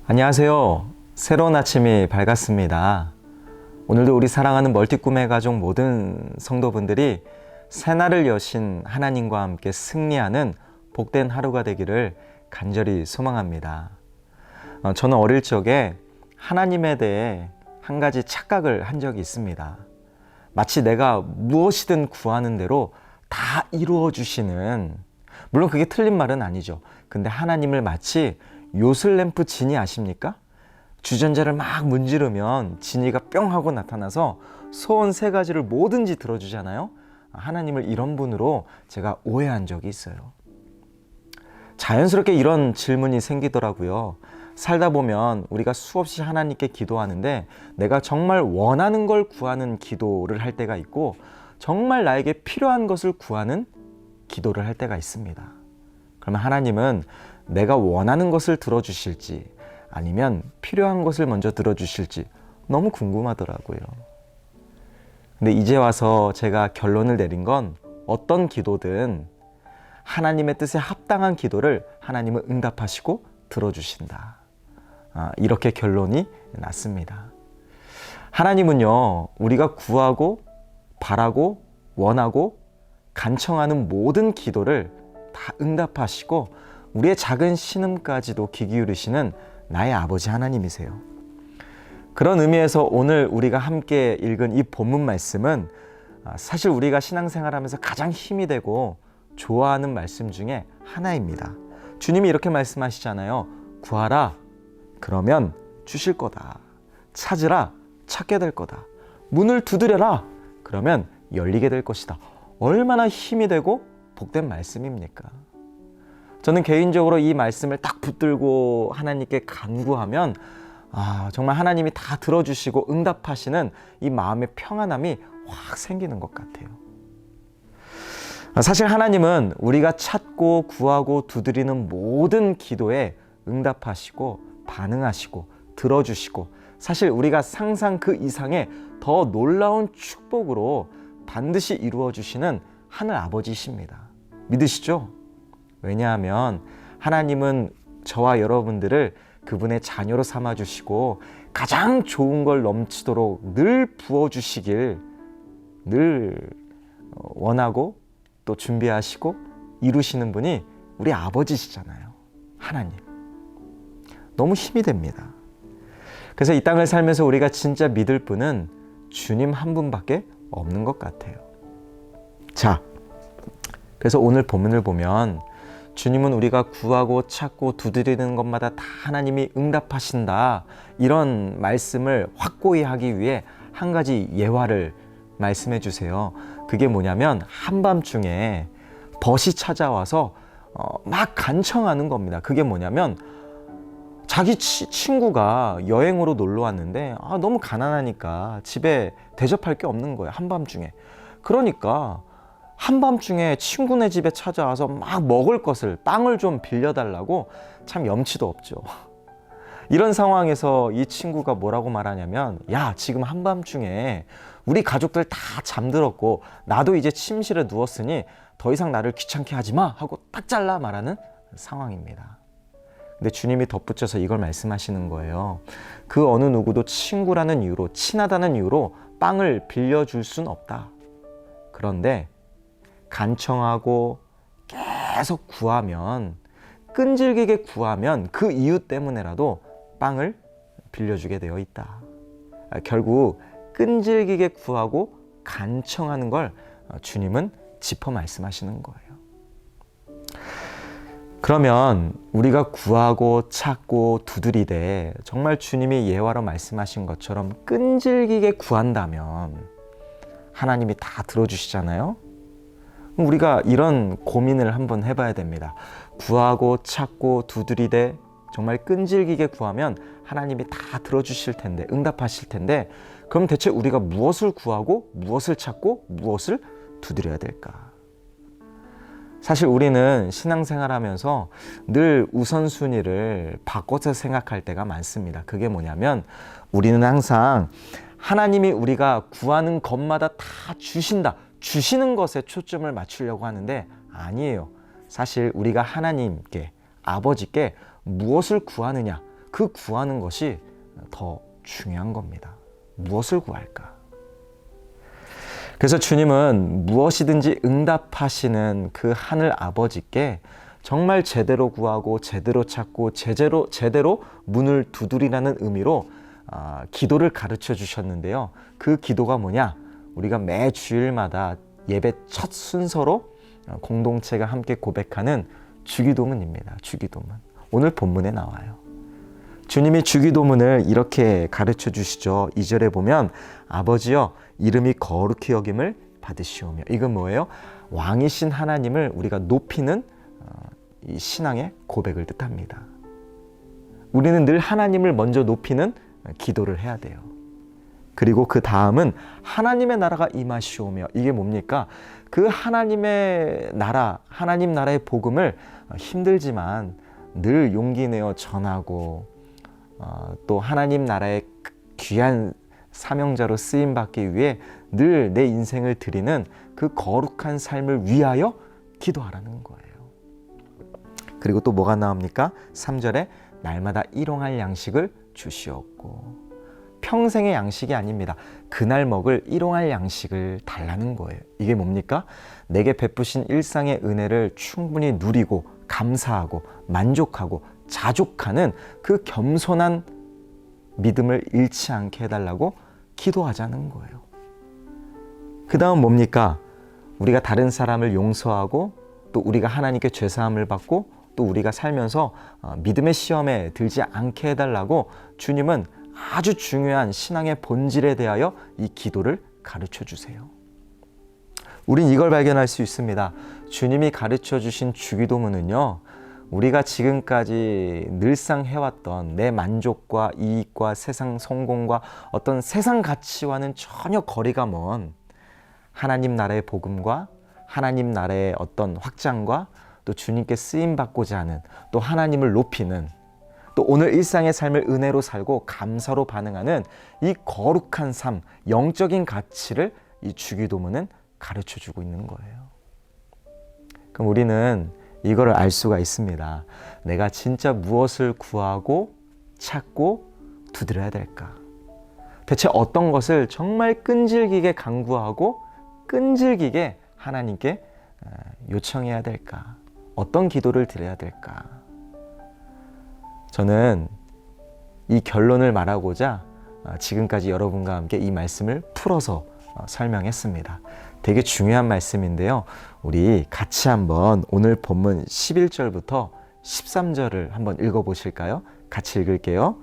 안녕하세요. 새로운 아침이 밝았습니다. 오늘도 우리 사랑하는 멀티꿈의 가족 모든 성도분들이 새날을 여신 하나님과 함께 승리하는 복된 하루가 되기를 간절히 소망합니다. 저는 어릴 적에 하나님에 대해 한 가지 착각을 한 적이 있습니다. 마치 내가 무엇이든 구하는 대로 다 이루어 주시는, 물론 그게 틀린 말은 아니죠. 근데 하나님을 마치 요술램프 지니 아십니까? 주전자를 막 문지르면 지니가 뿅 하고 나타나서 소원 3가지를 뭐든지 들어주잖아요. 하나님을 이런 분으로 제가 오해한 적이 있어요. 자연스럽게 이런 질문이 생기더라고요. 살다 보면 우리가 수없이 하나님께 기도하는데 내가 정말 원하는 걸 구하는 기도를 할 때가 있고 정말 나에게 필요한 것을 구하는 기도를 할 때가 있습니다. 그러면 하나님은 내가 원하는 것을 들어주실지 아니면 필요한 것을 먼저 들어주실지 너무 궁금하더라고요. 근데 이제 와서 제가 결론을 내린 건 어떤 기도든 하나님의 뜻에 합당한 기도를 하나님은 응답하시고 들어주신다. 이렇게 결론이 났습니다. 하나님은요, 우리가 구하고 바라고 원하고 간청하는 모든 기도를 다 응답하시고 우리의 작은 신음까지도 귀 기울이시는 나의 아버지 하나님이세요. 그런 의미에서 오늘 우리가 함께 읽은 이 본문 말씀은 사실 우리가 신앙생활하면서 가장 힘이 되고 좋아하는 말씀 중에 하나입니다. 주님이 이렇게 말씀하시잖아요. 구하라, 그러면 주실 거다. 찾으라, 찾게 될 거다. 문을 두드려라, 그러면 열리게 될 것이다. 얼마나 힘이 되고 복된 말씀입니까? 저는 개인적으로 이 말씀을 딱 붙들고 하나님께 간구하면 정말 하나님이 다 들어주시고 응답하시는 이 마음의 평안함이 확 생기는 것 같아요. 사실 하나님은 우리가 찾고 구하고 두드리는 모든 기도에 응답하시고 반응하시고 들어주시고 사실 우리가 상상 그 이상의 더 놀라운 축복으로 반드시 이루어 주시는 하늘 아버지이십니다. 믿으시죠? 왜냐하면 하나님은 저와 여러분들을 그분의 자녀로 삼아주시고 가장 좋은 걸 넘치도록 늘 부어주시길 늘 원하고 또 준비하시고 이루시는 분이 우리 아버지시잖아요. 하나님. 너무 힘이 됩니다. 그래서 이 땅을 살면서 우리가 진짜 믿을 분은 주님 한 분밖에 없는 것 같아요. 자, 그래서 오늘 본문을 보면 주님은 우리가 구하고 찾고 두드리는 것마다 다 하나님이 응답하신다. 이런 말씀을 확고히 하기 위해 한 가지 예화를 말씀해 주세요. 그게 뭐냐면 한밤중에 벗이 찾아와서 막 간청하는 겁니다. 그게 뭐냐면 자기 친구가 여행으로 놀러 왔는데 너무 가난하니까 집에 대접할 게 없는 거예요. 한밤중에. 그러니까 한밤중에 친구네 집에 찾아와서 막 먹을 것을 빵을 좀 빌려달라고 참 염치도 없죠. 이런 상황에서 이 친구가 뭐라고 말하냐면 야, 지금 한밤중에 우리 가족들 다 잠들었고 나도 이제 침실에 누웠으니 더 이상 나를 귀찮게 하지 마 하고 딱 잘라 말하는 상황입니다. 근데 주님이 덧붙여서 이걸 말씀하시는 거예요. 그 어느 누구도 친구라는 이유로 친하다는 이유로 빵을 빌려줄 순 없다. 그런데 간청하고 계속 구하면 끈질기게 구하면 그 이유 때문에라도 빵을 빌려주게 되어 있다. 결국 끈질기게 구하고 간청하는 걸 주님은 짚어 말씀하시는 거예요. 그러면 우리가 구하고 찾고 두드리되 정말 주님이 예화로 말씀하신 것처럼 끈질기게 구한다면 하나님이 다 들어주시잖아요. 우리가 이런 고민을 한번 해봐야 됩니다. 구하고 찾고 두드리되 정말 끈질기게 구하면 하나님이 다 들어주실 텐데 응답하실 텐데 그럼 대체 우리가 무엇을 구하고 무엇을 찾고 무엇을 두드려야 될까? 사실 우리는 신앙생활하면서 늘 우선순위를 바꿔서 생각할 때가 많습니다. 그게 뭐냐면 우리는 항상 하나님이 우리가 구하는 것마다 다 주신다. 주시는 것에 초점을 맞추려고 하는데 아니에요. 사실 우리가 하나님께, 아버지께 무엇을 구하느냐, 그 구하는 것이 더 중요한 겁니다. 무엇을 구할까? 그래서 주님은 무엇이든지 응답하시는 그 하늘 아버지께 정말 제대로 구하고 제대로 찾고 제대로 문을 두드리라는 의미로 기도를 가르쳐 주셨는데요. 그 기도가 뭐냐? 우리가 매 주일마다 예배 첫 순서로 공동체가 함께 고백하는 주기도문입니다. 주기도문. 오늘 본문에 나와요. 주님이 주기도문을 이렇게 가르쳐 주시죠. 2절에 보면 아버지여 이름이 거룩히 여김을 받으시오며. 이건 뭐예요? 왕이신 하나님을 우리가 높이는 이 신앙의 고백을 뜻합니다. 우리는 늘 하나님을 먼저 높이는 기도를 해야 돼요. 그리고 그 다음은 하나님의 나라가 임하시오며. 이게 뭡니까? 그 하나님의 나라, 하나님 나라의 복음을 힘들지만 늘 용기 내어 전하고 또 하나님 나라의 귀한 사명자로 쓰임받기 위해 늘 내 인생을 드리는 그 거룩한 삶을 위하여 기도하라는 거예요. 그리고 또 뭐가 나옵니까? 3절에 날마다 일용할 양식을 주시옵고. 평생의 양식이 아닙니다. 그날 먹을 일용할 양식을 달라는 거예요. 이게 뭡니까? 내게 베푸신 일상의 은혜를 충분히 누리고 감사하고 만족하고 자족하는 그 겸손한 믿음을 잃지 않게 해달라고 기도하자는 거예요. 그 다음 뭡니까? 우리가 다른 사람을 용서하고 또 우리가 하나님께 죄사함을 받고 또 우리가 살면서 믿음의 시험에 들지 않게 해달라고 주님은 아주 중요한 신앙의 본질에 대하여 이 기도를 가르쳐 주세요. 우린 이걸 발견할 수 있습니다. 주님이 가르쳐 주신 주기도문은요, 우리가 지금까지 늘상 해왔던 내 만족과 이익과 세상 성공과 어떤 세상 가치와는 전혀 거리가 먼 하나님 나라의 복음과 하나님 나라의 어떤 확장과 또 주님께 쓰임받고자 하는 또 하나님을 높이는 또 오늘 일상의 삶을 은혜로 살고 감사로 반응하는 이 거룩한 삶, 영적인 가치를 이 주기도문은 가르쳐주고 있는 거예요. 그럼 우리는 이거를 알 수가 있습니다. 내가 진짜 무엇을 구하고 찾고 두드려야 될까? 대체 어떤 것을 정말 끈질기게 간구하고 끈질기게 하나님께 요청해야 될까? 어떤 기도를 드려야 될까? 저는 이 결론을 말하고자 지금까지 여러분과 함께 이 말씀을 풀어서 설명했습니다. 되게 중요한 말씀인데요. 우리 같이 한번 오늘 본문 11절부터 13절을 한번 읽어보실까요? 같이 읽을게요.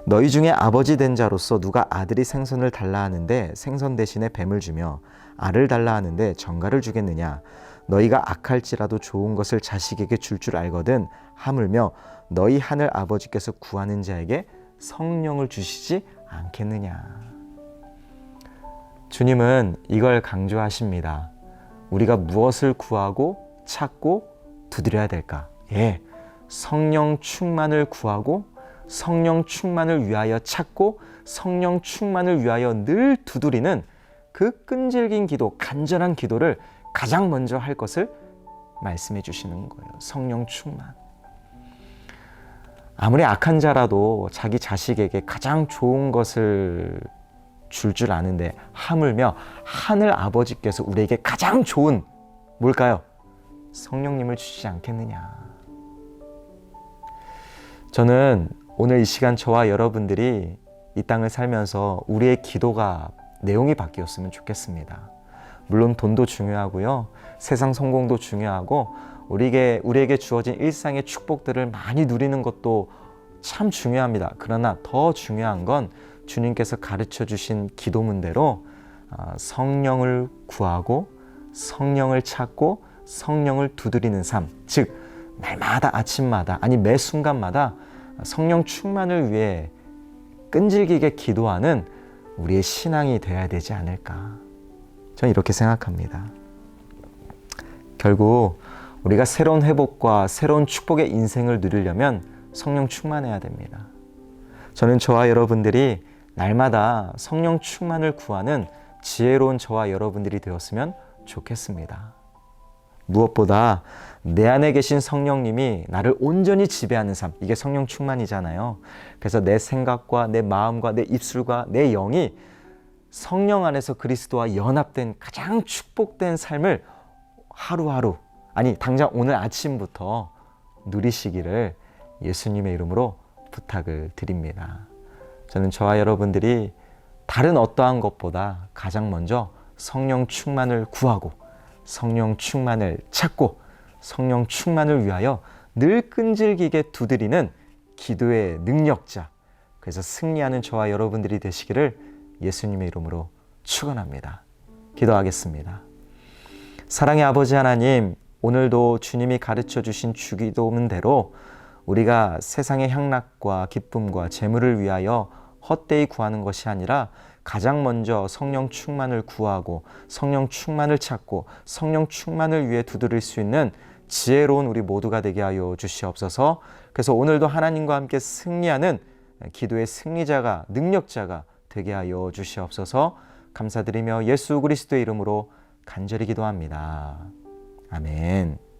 너희 중에 아버지 된 자로서 누가 아들이 생선을 달라 하는데 생선 대신에 뱀을 주며 알을 달라 하는데 정갈을 주겠느냐? 너희가 악할지라도 좋은 것을 자식에게 줄 줄 알거든 하물며 너희 하늘 아버지께서 구하는 자에게 성령을 주시지 않겠느냐. 주님은 이걸 강조하십니다. 우리가 무엇을 구하고 찾고 두드려야 될까? 성령 충만을 구하고 성령 충만을 위하여 찾고 성령 충만을 위하여 늘 두드리는 그 끈질긴 기도, 간절한 기도를 가장 먼저 할 것을 말씀해 주시는 거예요. 성령 충만. 아무리 악한 자라도 자기 자식에게 가장 좋은 것을 줄 아는데 하물며 하늘 아버지께서 우리에게 가장 좋은 뭘까요? 성령님을 주시지 않겠느냐. 저는 오늘 이 시간 저와 여러분들이 이 땅을 살면서 우리의 기도가 내용이 바뀌었으면 좋겠습니다. 물론 돈도 중요하고요. 세상 성공도 중요하고 우리에게 주어진 일상의 축복들을 많이 누리는 것도 참 중요합니다. 그러나 더 중요한 건 주님께서 가르쳐 주신 기도문대로 성령을 구하고 성령을 찾고 성령을 두드리는 삶, 즉 날마다 아침마다 아니 매 순간마다 성령 충만을 위해 끈질기게 기도하는 우리의 신앙이 되어야 되지 않을까. 저는 이렇게 생각합니다. 결국 우리가 새로운 회복과 새로운 축복의 인생을 누리려면 성령 충만해야 됩니다. 저는 저와 여러분들이 날마다 성령 충만을 구하는 지혜로운 저와 여러분들이 되었으면 좋겠습니다. 무엇보다 내 안에 계신 성령님이 나를 온전히 지배하는 삶, 이게 성령 충만이잖아요. 그래서 내 생각과 내 마음과 내 입술과 내 영이 성령 안에서 그리스도와 연합된 가장 축복된 삶을 하루하루, 아니 당장 오늘 아침부터 누리시기를 예수님의 이름으로 부탁을 드립니다. 저는 저와 여러분들이 다른 어떠한 것보다 가장 먼저 성령 충만을 구하고 성령 충만을 찾고 성령 충만을 위하여 늘 끈질기게 두드리는 기도의 능력자, 그래서 승리하는 저와 여러분들이 되시기를 예수님의 이름으로 축원합니다. 기도하겠습니다. 사랑의 아버지 하나님, 오늘도 주님이 가르쳐 주신 주기도문대로 우리가 세상의 향락과 기쁨과 재물을 위하여 헛되이 구하는 것이 아니라 가장 먼저 성령 충만을 구하고 성령 충만을 찾고 성령 충만을 위해 두드릴 수 있는 지혜로운 우리 모두가 되게 하여 주시옵소서. 그래서 오늘도 하나님과 함께 승리하는 기도의 승리자가, 능력자가 되게 하여 주시옵소서. 감사드리며 예수 그리스도의 이름으로 간절히 기도합니다. 아멘.